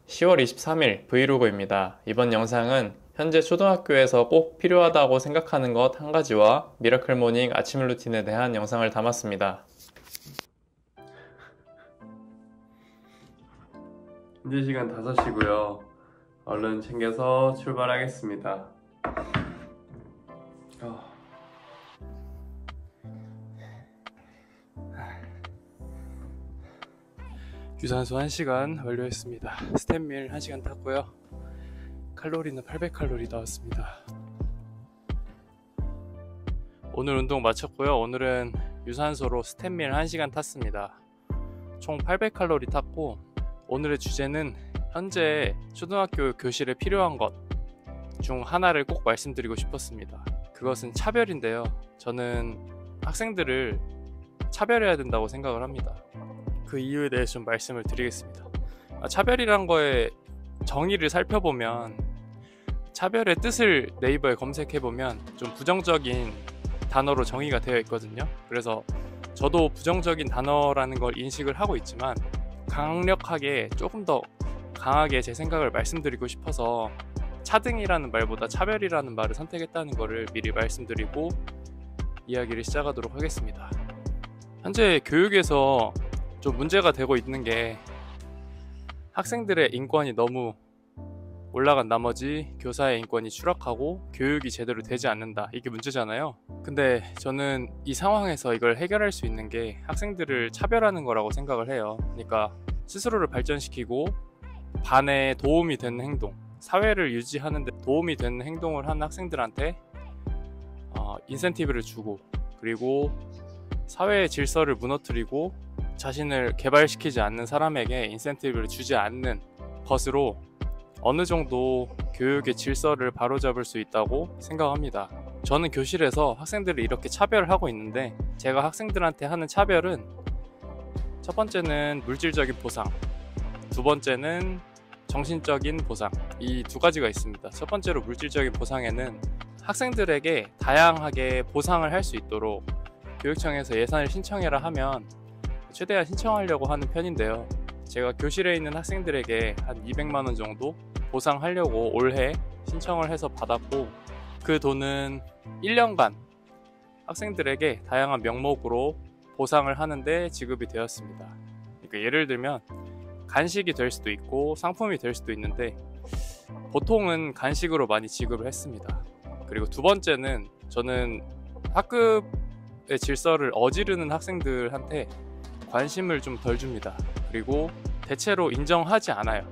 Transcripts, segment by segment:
10월 23일 브이로그입니다. 이번 영상은 현재 초등학교에서 꼭 필요하다고 생각하는 것 한 가지와 미라클 모닝 아침 루틴에 대한 영상을 담았습니다. 현재 시간 5시고요. 얼른 챙겨서 출발하겠습니다. 유산소 1시간 완료했습니다. 스탠밀 1시간 탔고요. 칼로리는 800칼로리 나왔습니다. 오늘 운동 마쳤고요. 오늘은 유산소로 스탠밀 1시간 탔습니다. 총 800칼로리 탔고, 오늘의 주제는 현재 초등학교 교실에 필요한 것 중 하나를 꼭 말씀드리고 싶었습니다. 그것은 차별인데요. 저는 학생들을 차별해야 된다고 생각을 합니다. 그 이유에 대해서 좀 말씀을 드리겠습니다. 차별이란 거에 정의를 살펴보면, 차별의 뜻을 네이버에 검색해보면 좀 부정적인 단어로 정의가 되어 있거든요. 그래서 저도 부정적인 단어라는 걸 인식을 하고 있지만, 강력하게 조금 더 강하게 제 생각을 말씀드리고 싶어서 차등이라는 말보다 차별이라는 말을 선택했다는 것을 미리 말씀드리고 이야기를 시작하도록 하겠습니다. 현재 교육에서 좀 문제가 되고 있는 게, 학생들의 인권이 너무 올라간 나머지 교사의 인권이 추락하고 교육이 제대로 되지 않는다, 이게 문제잖아요. 근데 저는 이 상황에서 이걸 해결할 수 있는 게 학생들을 차별하는 거라고 생각을 해요. 그러니까 스스로를 발전시키고 반에 도움이 되는 행동, 사회를 유지하는 데 도움이 되는 행동을 하는 학생들한테 인센티브를 주고, 그리고 사회의 질서를 무너뜨리고 자신을 개발시키지 않는 사람에게 인센티브를 주지 않는 것으로 어느 정도 교육의 질서를 바로잡을 수 있다고 생각합니다. 저는 교실에서 학생들을 이렇게 차별을 하고 있는데, 제가 학생들한테 하는 차별은 첫 번째는 물질적인 보상, 두 번째는 정신적인 보상, 이 두 가지가 있습니다. 첫 번째로 물질적인 보상에는 학생들에게 다양하게 보상을 할 수 있도록 교육청에서 예산을 신청해라 하면 최대한 신청하려고 하는 편인데요. 제가 교실에 있는 학생들에게 한 200만원 정도 보상하려고 올해 신청을 해서 받았고, 그 돈은 1년간 학생들에게 다양한 명목으로 보상을 하는데 지급이 되었습니다. 그러니까 예를 들면 간식이 될 수도 있고 상품이 될 수도 있는데, 보통은 간식으로 많이 지급을 했습니다. 그리고 두 번째는, 저는 학급의 질서를 어지르는 학생들한테 관심을 좀 덜 줍니다. 그리고 대체로 인정하지 않아요.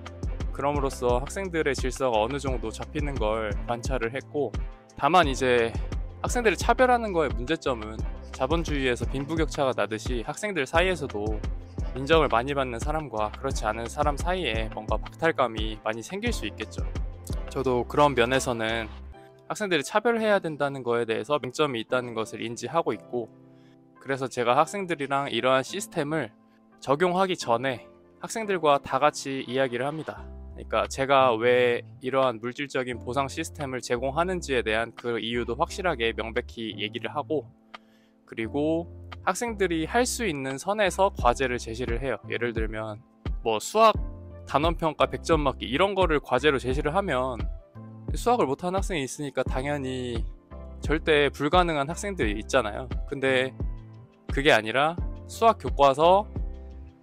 그럼으로써 학생들의 질서가 어느 정도 잡히는 걸 관찰을 했고, 다만 이제 학생들을 차별하는 거의 문제점은 자본주의에서 빈부격차가 나듯이 학생들 사이에서도 인정을 많이 받는 사람과 그렇지 않은 사람 사이에 뭔가 박탈감이 많이 생길 수 있겠죠. 저도 그런 면에서는 학생들을 차별해야 된다는 거에 대해서 맹점이 있다는 것을 인지하고 있고, 그래서 제가 학생들이랑 이러한 시스템을 적용하기 전에 학생들과 다 같이 이야기를 합니다. 그러니까 제가 왜 이러한 물질적인 보상 시스템을 제공하는지에 대한 그 이유도 확실하게 명백히 얘기를 하고, 그리고 학생들이 할 수 있는 선에서 과제를 제시를 해요. 예를 들면 뭐 수학 단원평가 100점 맞기 이런 거를 과제로 제시를 하면 수학을 못하는 학생이 있으니까 당연히 절대 불가능한 학생들이 있잖아요. 근데 그게 아니라 수학 교과서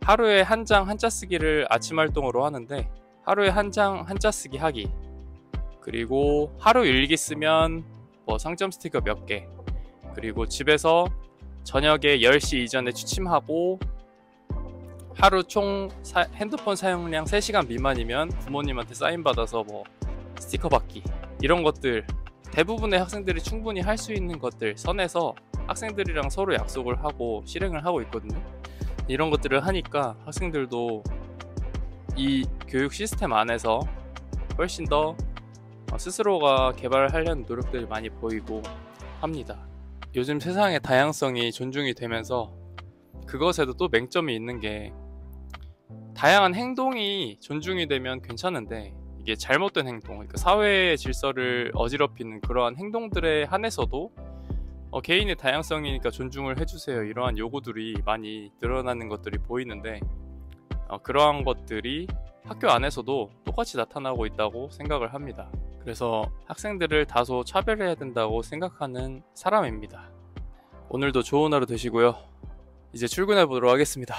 하루에 한 장 한자 쓰기를 아침 활동으로 하는데, 하루에 한 장 한자 쓰기 하기, 그리고 하루 일기 쓰면 뭐 상점 스티커 몇 개, 그리고 집에서 저녁에 10시 이전에 취침하고 하루 총 핸드폰 사용량 3시간 미만이면 부모님한테 사인받아서 뭐 스티커 받기, 이런 것들 대부분의 학생들이 충분히 할 수 있는 것들 선에서 학생들이랑 서로 약속을 하고 실행을 하고 있거든요. 이런 것들을 하니까 학생들도 이 교육 시스템 안에서 훨씬 더 스스로가 개발하려는 노력들이 많이 보이고 합니다. 요즘 세상의 다양성이 존중이 되면서 그것에도 또 맹점이 있는 게, 다양한 행동이 존중이 되면 괜찮은데 이게 잘못된 행동, 그러니까 사회의 질서를 어지럽히는 그러한 행동들에 한해서도 개인의 다양성이니까 존중을 해주세요, 이러한 요구들이 많이 늘어나는 것들이 보이는데, 그러한 것들이 학교 안에서도 똑같이 나타나고 있다고 생각을 합니다. 그래서 학생들을 다소 차별해야 된다고 생각하는 사람입니다. 오늘도 좋은 하루 되시고요. 이제 출근해 보도록 하겠습니다.